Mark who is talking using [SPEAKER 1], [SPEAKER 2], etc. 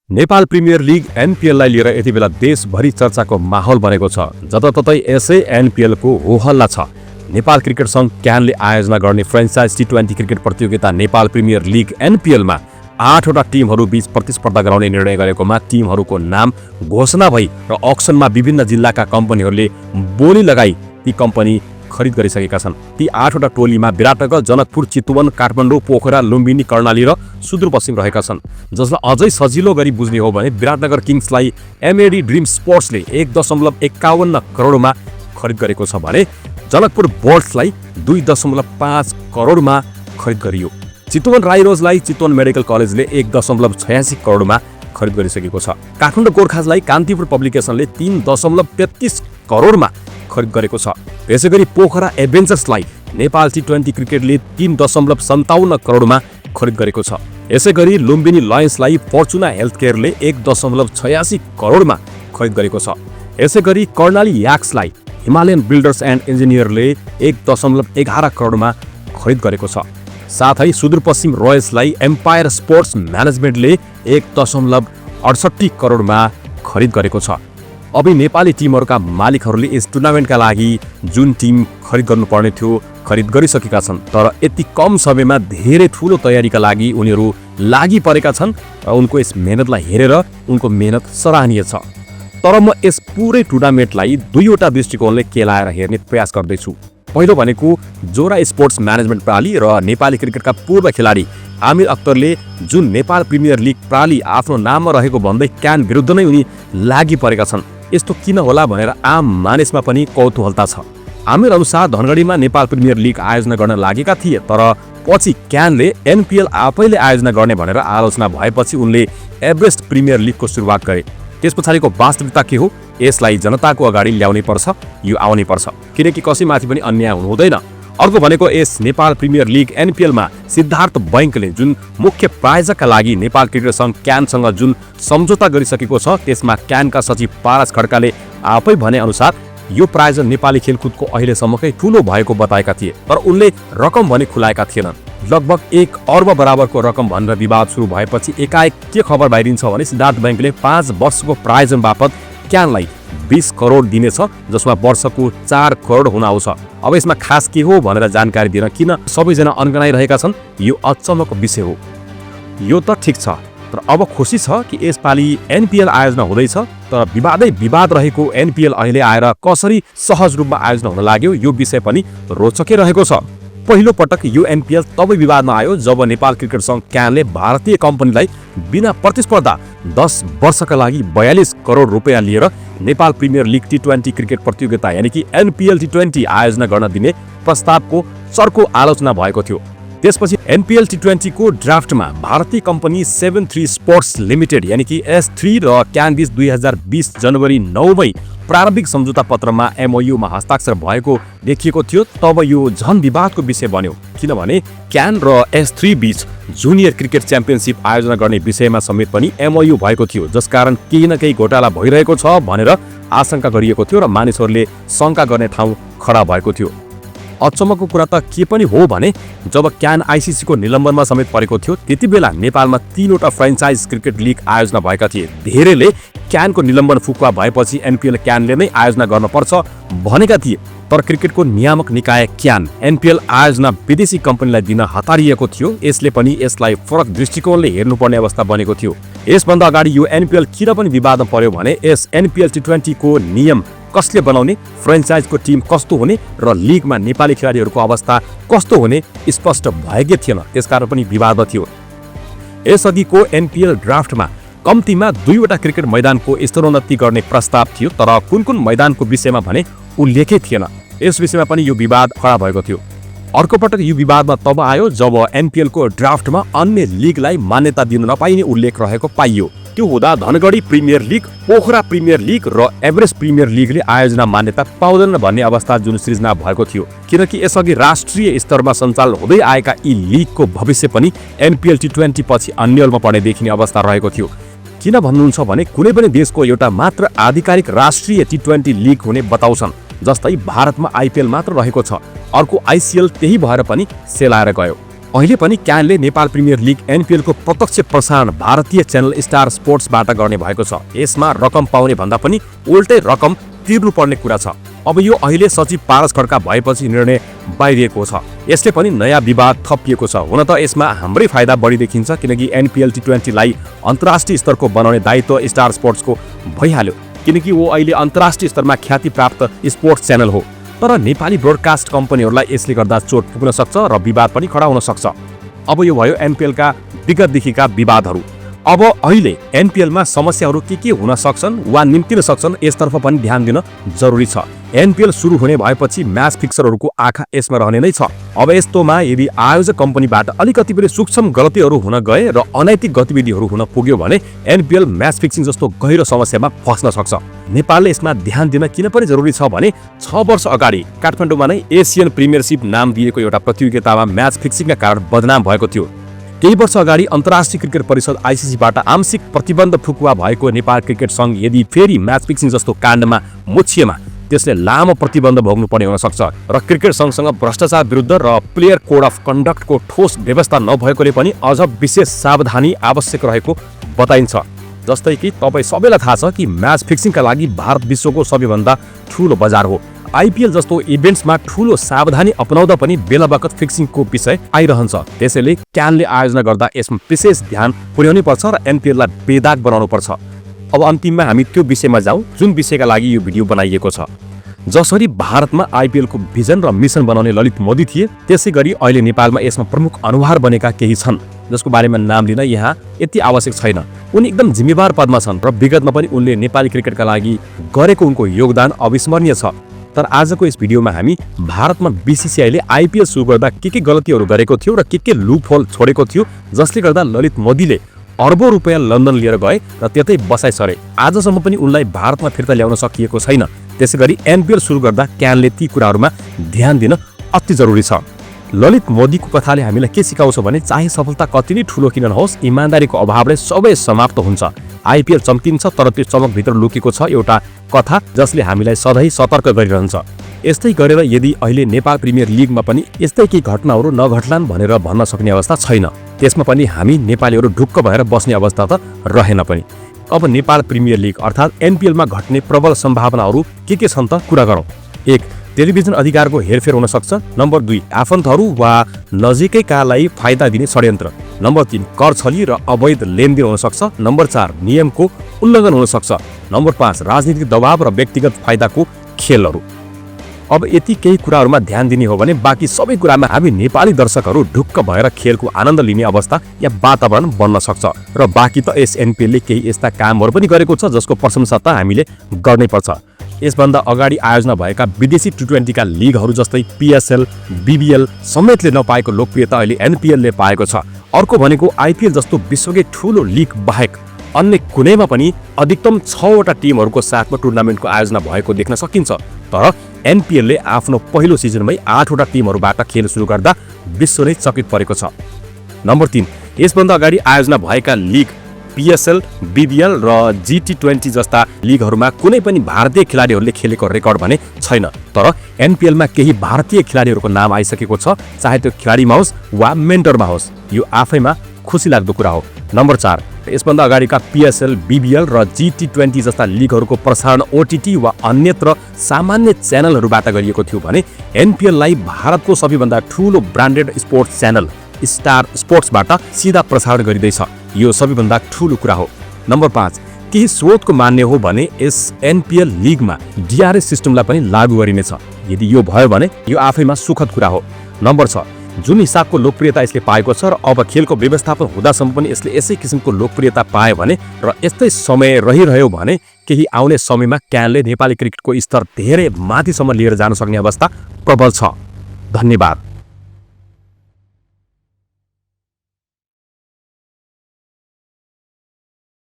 [SPEAKER 1] Nepal premier league एनपीएललाई लिएर यति बेला देशभरि चर्चाको माहौल बनेको छ। जताततै यसै एनपीएलको होहल्ला छ। नेपाल क्रिकेट संघ क्यानले आयोजना गर्ने फ्रेन्चाइज टी20 क्रिकेट प्रतियोगिता नेपाल प्रिमियर लिग एनपीएलमा 8वटा टिमहरू बीच प्रतिस्पर्धा गराउने निर्णय गरेकोमा टिमहरूको नाम घोषणा भई र अक्सनमा विभिन्न जिल्लाका कम्पनीहरूले बोली लगाई ती कम्पनी खरिद गरिसकेका छन्। ती 8वटा टोलीमा विराटनगर, जनकपुर, चितवन, काठमाडौँ, पोखरा, लुम्बिनी, कर्णाली र सुदूरपश्चिम रहेका छन्। जसलाई अझै सजिलो गरी बुझ्ने हो भने विराटनगर किङ्सलाई एमएडी ड्रिम स्पोर्ट्सले 1.51 करोडमा खरिद गरेको छ भने जनकपुर बोल्ट्सलाई 2.5 करोडमा खरिद गरियो। चितवन राइरोजलाई चितवन मेडिकल कलेजले 1.86 करोडमा खरिद गरिसकेको छ। काठमाडौँ गोर्खाजलाई कान्तिपुर पब्लिकेसनले 3.33 करोडमा खरिद गरेको छ। त्यसैगरी पोखरा एभेन्जर्सलाई नेपाल टी20 क्रिकेटले 3.57 करोडमा खरिद गरेको छ। यसैगरी लुम्बिनी लायन्सलाई फर्चुना हेल्थकेयरले 1.86 करोडमा खरिद गरेको छ। यसैगरी कर्णाली याक्सलाई हिमालयन बिल्डर्स एन्ड इन्जिनियरले 1.11 करोडमा खरिद गरेको छ। साथै सुदूरपश्चिम रोयल्सलाई एम्पायर स्पोर्ट्स म्यानेजमेन्टले 1.68 करोडमा खरिद गरेको छ। अब नेपाली टिमहरूका मालिकहरूले यस टुर्नामेन्टका लागि जुन टिम खरिद गर्नुपर्ने थियो खरिद गरिसकेका छन्। तर यति कम समयमा धेरै ठूलो तयारीका लागि उनीहरू लागि परेका छन् र उनको यस मेहनतलाई हेरेर उनको मेहनत सराहनीय छ। तर म यस पुरै टुर्नामेन्टलाई दुईवटा दृष्टिकोणले केलाएर हेर्ने प्रयास गर्दैछु। पहिलो भनेको जोरा स्पोर्ट्स म्यानेजमेन्ट प्रणाली र नेपाली क्रिकेटका पूर्व खेलाडी आमिर अख्तरले जुन नेपाल प्रिमियर लिग प्रणाली आफ्नो नाममा रहेको भन्दै क्यान विरुद्ध नै उनी लागि परेका छन्। यस्तो किन होला भनेर आम मानिसमा पनि कौतूहलता छ। आमिर अनुसार धनगढीमा नेपाल प्रिमियर लिग आयोजना गर्न लागेका थिए, तर पछि क्यानले एनपीएल आफैले आयोजना गर्ने भनेर आलोचना भएपछि उनले एभरेस्ट प्रिमियर लिगको सुरुवात गरे। त्यस पछाडिको वास्तविकता के हो? यसलाई जनताको अगाडि ल्याउनै पर्छ, यो आउनै पर्छ, किनकि कसैमाथि पनि अन्याय हुनु हुँदैन। अर्को भनेको यस नेपाल प्रिमियर लिग एनपीएलमा सिद्धार्थ बैंकले जुन मुख्य प्रायोजकका लागि नेपाल क्रिकेट संघ क्यानसँग जुन सम्झौता गरिसकेको छ त्यसमा क्यानका सचिव पारस खड्काले आफै भने अनुसार यो प्रायोजन नेपाली खेलकुदको अहिलेसम्मकै ठूलो भएको बताएका थिए। तर उनले रकम भने खुलाएका थिएनन्। लगभग 1 अर्ब बराबरको रकम भनेर विवाद सुरु भएपछि एकाएक के खबर बाहिरिन्छ भने सिद्धार्थ बैंकले 5 वर्षको प्रायोजन बापत क्यानलाई 20 करोड दिनेछ, जसमा वर्षको 4 करोड हुन आउँछ। अब यसमा खास के हो भनेर जानकारी दिन किन सबैजना अन्गनाइरहेका छन्, यो अचम्मको विषय हो। यो त ठिक छ, तर अब खुसी छ कि यसपालि एनपीएल आयोजना हुँदैछ। तर विवादै विवाद रहेको एनपीएल अहिले आएर कसरी सहज रूपमा आयोजना हुन लाग्यो, यो विषय पनि रोचकै रहेको छ। पहिलो पटक यो एनपीएल तब विवादमा आयो जब नेपाल क्रिकेट संघ क्यानले भारतीय कम्पनीलाई बिना प्रतिस्पर्धा 10 वर्षका लागि 42 करोड रुपियाँ लिएर नेपाल प्रिमियर लिग टी20 क्रिकेट प्रतियोगिता यानी कि एनपीएल टी20 आयोजना गर्न दिने प्रस्तावको चर्को आलोचना भएको थियो। त्यसपछि एनपीएल टी20 को ड्राफ्टमा भारतीय कम्पनी 73 स्पोर्ट्स लिमिटेड यानी कि S3 र क्यान बीच 2020 जनवरी 9 प्रारम्भिक सम्झौता पत्रमा एमओयूमा हस्ताक्षर भएको देखिएको थियो। तब यो झन विवादको विषय बन्यो, किनभने क्यान र S3 बीच जुनियर क्रिकेट च्याम्पियनशिप आयोजना गर्ने विषयमा समेत पनि एमओयू भएको थियो, जसकारण केही न केही घोटाला भइरहेको छ भनेर आशंका गरिएको थियो र मानिसहरूले शंका गर्ने ठाउँ खडा भएको थियो। अचम्मको कुरा त के पनि हो भने जब क्यान आईसीसी को निलम्बनमा समेत परेको थियो त्यति बेला नेपालमा 3वटा फ्रेन्चाइज क्रिकेट लिग आयोजना भएका थिए। धेरैले क्यानको निलम्बन फुकुवा भएपछि एनपीएल क्यानले नै आयोजना गर्नुपर्छ भनेका थिए, तर क्रिकेटको नियामक निकाय क्यान एनपीएल आयोजना विदेशी कम्पनीलाई दिन हतारिएको थियो। यसले पनि यसलाई फरक दृष्टिकोणले हेर्नुपर्ने अवस्था बनेको थियो। यसभन्दा अगाडि यो एनपीएल किन पनि विवादमा पर्यो भने यस एनपीएल टी20 को नियम कसले बनाउने, फ्रेन्चाइजको टिम कस्तो हुने र लिगमा नेपाली खेलाडीहरूको अवस्था कस्तो हुने स्पष्ट भएकै थिएन, त्यसकारण पनि विवाद थियो। यसअघिको एनपीएल ड्राफ्टमा कम्तीमा 2वटा क्रिकेट मैदानको स्तरोन्नति गर्ने प्रस्ताव थियो, तर कुन मैदानको विषयमा भने उल्लेखै थिएन। यस विषयमा पनि यो विवाद खडा भएको थियो। अर्को पटक यो विवादमा तब आयो जब एनपीएल को ड्राफ्टमा अन्य लिगलाई मान्यता दिन नपाइने उल्लेख रहेको पाइयो। त्यो हुँदा Dhangadhi premier league, Pokhara premier league र एभरेस्ट प्रिमियर लिगले आयोजना मान्यता पाउँदैन भन्ने अवस्था जुन सृजना भएको थियो, किनकि यसअघि राष्ट्रिय स्तरमा सञ्चालन हुँदै आएका यी लिगको भविष्य पनि एनपीएल टी20 पछि अन्यलमा पर्ने देखिने अवस्था रहेको थियो। किन भन्नुहुन्छ भने कुनै पनि देशको एउटा मात्र आधिकारिक राष्ट्रिय टी20 लिग हुने बताउँछन्। जस्तै भारतमा IPL मात्र रहेको छ, अर्को ICL त्यही भएर पनि सेलाएर गयो। अहिले पनि क्यानले नेपाल प्रिमियर लिग NPL को प्रत्यक्ष प्रसारण भारतीय च्यानल स्टार स्पोर्ट्सबाट गर्ने भएको छ। यसमा रकम पाउने भन्दा पनि उल्टै रकम तिर्नुपर्ने कुरा छ। अब यो अहिले सचिव पारस खड्का भएपछि निर्णय बाहिरिएको छ। यसले पनि नयाँ विवाद थपिएको छ। हुन त यसमा हाम्रै फाइदा बढी देखिन्छ, किनकि NPL T20 लाई अन्तर्राष्ट्रिय स्तरको बनाउने दायित्व स्टार स्पोर्ट्सको भइहाल्यो, किनकि वो अहिले अन्तर्राष्ट्रिय स्तरमा ख्याति प्राप्त स्पोर्ट्स च्यानल हो। तर नेपाली ब्रोडकास्ट कम्पनीहरूलाई यसले गर्दा चोट पुग्न सक्छ र विवाद पनि खडा हुन सक्छ। अब यो भयो NPL का विगतदेखिका विवादहरू। अब अहिले NPL मा समस्याहरू के हुन सक्छन् वा निम्तिन सक्छन् यसतर्फ पनि ध्यान दिन जरुरी छ। NPL सुरु हुने भएपछि म्याच फिक्सरहरूको आँखा यसमा रहने नै छ। अब यस्तोमा यदि आयोजक कम्पनीबाट अलिकति पनि सूक्ष्म गल्तीहरू हुन गए र अनैतिक गतिविधिहरू हुन पुग्यो भने NPL म्याच फिक्सिङ जस्तो गहिरो समस्यामा फस्न सक्छ। नेपालले यसमा ध्यान दिन किन पनि जरुरी छ भने 6 वर्ष अगाडि काठमाडौँमा नै एसियन प्रिमियरशिप नाम दिएको एउटा प्रतियोगितामा म्याच फिक्सिङका कारण बदनाम भएको थियो। केही वर्ष अगाडि अन्तर्राष्ट्रिय क्रिकेट परिषद ICCबाट आंशिक प्रतिबन्ध ठुकुवा भएको नेपाल क्रिकेट संघ यदि फेरि म्याच फिक्सिङ जस्तो काण्डमा मुछिएमा त्यसले लामो प्रतिबन्ध भोग्नु पर्ने हुन सक्छ र क्रिकेट संघसँग भ्रष्टाचार विरुद्ध र प्लेयर कोड अफ कन्डक्टको ठोस व्यवस्था नभएकोले पनि अझ विशेष सावधानी आवश्यक रहेको बताइन्छ। जस्तै कि तपाईँ सबैलाई थाहा छ कि म्याच फिक्सिङका लागि भारत विश्वको सबैभन्दा ठूलो बजार हो। IPL जस्तो इभेन्ट्समा ठूलो सावधानी अपनाउँदा पनि बेला बखत फिक्सिङको विषय आइरहन्छ। त्यसैले क्यानले आयोजना गर्दा यसमा विशेष ध्यान पुर्याउनै पर्छ र NPL लाई बेदाग बनाउनु पर्छ। अब अन्तिममा हामी त्यो विषयमा जाउँ जुन विषयका लागि यो भिडियो बनाइएको छ। जसरी भारतमा IPL को भिजन र मिसन बनाउने ललित मोदी थिए, त्यसै गरी अहिले नेपालमा यसमा प्रमुख अनुहार बनेका केही छन् जसको बारेमा नाम लिन यहाँ यति आवश्यक छैन। उनी एकदम जिम्मेवार पदमा छन् र विगतमा पनि उनले नेपाली क्रिकेटका लागि गरेको उनको योगदान अविस्मरणीय छ। तर आजको यस भिडियोमा हामी भारतमा BCCI ले IPL सुरु गर्दा के गल्तीहरू गरेको थियो र के लुप होल छोडेको थियो जसले गर्दा ललित मोदीले अर्बौं रुपैयाँ लन्डन लिएर गए र त्यतै बसाइ सरे। आजसम्म पनि उनलाई भारतमा फिर्ता ल्याउन सकिएको छैन। त्यसैगरी NPL सुरु गर्दा क्यानले ती कुराहरूमा ध्यान दिन अति जरुरी छ। ललित मोदीको कथाले हामीलाई के सिकाउँछ भने चाहे सफलता कति नै ठूलो किन नहोस्, इमानदारीको अभावले सबै समाप्त हुन्छ। IPL चम्किन्छ तर त्यो चमकभित्र लुकेको छ एउटा कथा जसले हामीलाई सधैँ सतर्क गरिरहन्छ। यस्तै गरेर यदि अहिले नेपाल प्रिमियर लिगमा पनि यस्तै केही घटनाहरू नघट्लान् भनेर भन्न सक्ने अवस्था छैन। त्यसमा पनि हामी नेपालीहरू ढुक्क भएर बस्ने अवस्था त रहेन पनि। अब नेपाल प्रिमियर लिग अर्थात् NPL मा घट्ने प्रबल सम्भावनाहरू के छन् त कुरा गरौँ। 1. टेलिभिजन अधिकारको हेरफेर हुन सक्छ। नम्बर 2. आफन्तहरू वा नजिकैकालाई फाइदा दिने षड्यन्त्र। नम्बर 3. कर छली र अवैध लेनदेन हुन सक्छ। नम्बर 4. नियमको उल्लङ्घन हुन सक्छ। नम्बर 5. राजनीतिक दबाव र व्यक्तिगत फाइदाको खेलहरू। अब यति केही कुराहरूमा ध्यान दिने हो भने बाँकी सबै कुरामा हामी नेपाली दर्शकहरू ढुक्क भएर खेलको आनन्द लिने अवस्था या वातावरण बन्न सक्छ। र बाँकी त यस NPL ले केही यस्ता कामहरू पनि गरेको छ जसको प्रशंसा त हामीले गर्नै पर्छ। यसभन्दा अगाडि आयोजना भएका विदेशी T20 का लिगहरू जस्तै PSL, BBL समेतले नपाएको लोकप्रियता अहिले NPL ले पाएको छ। अर्को भनेको IPL जस्तो विश्वकै ठूलो लिग बाहेक अन्य कुनैमा पनि अधिकतम 6 वटा टिमहरूको साथमा टुर्नामेन्टको आयोजना भएको देख्न सकिन्छ। तर NPL ले आफ्नो पहिलो सिजनमै 8 वटा टिमहरूबाट खेल सुरु गर्दा विश्व नै चकित परेको छ। नम्बर 3. यसभन्दा अगाडि आयोजना भएका लिग PSL, BBL र G20 जस्ता लिगहरूमा कुनै पनि भारतीय खेलाडीहरूले खेलेको रेकर्ड भने छैन। तर NPL मा केही भारतीय खेलाडीहरूको नाम आइसकेको छ, चाहे त्यो खेलाडीमा होस् वा मेन्टरमा होस्। यो आफैमा खुसी लाग्दो कुरा हो। नम्बर 4. यसभन्दा अगाडिका PSL, BBL र G20 जस्ता लिगहरूको प्रसारण OTT वा अन्यत्र सामान्य च्यानलहरूबाट गरिएको थियो भने NPL लाई भारतको सबैभन्दा ठूलो ब्रान्डेड स्पोर्ट्स च्यानल स्टार स्पोर्ट्सबाट सिधा प्रसारण गरिँदैछ। यो सबैभन्दा ठूलो कुरा हो। नम्बर 5. केही स्रोतको मान्य हो भने यस NPL लिगमा DRS सिस्टमलाई पनि लागू गरिनेछ। यदि यो भयो भने यो आफैमा सुखद कुरा हो। नम्बर 6. जुन हिसाबको लोकप्रियता यसले पाएको छ र अब खेलको व्यवस्थापन हुँदासम्म पनि यसले यसै किसिमको लोकप्रियता पायो भने र यस्तै समय रहिरह्यो भने केही आउने समयमा क्यानले नेपाली क्रिकेटको स्तर धेरै माथिसम्म लिएर जान सक्ने अवस्था प्रबल छ। धन्यवाद।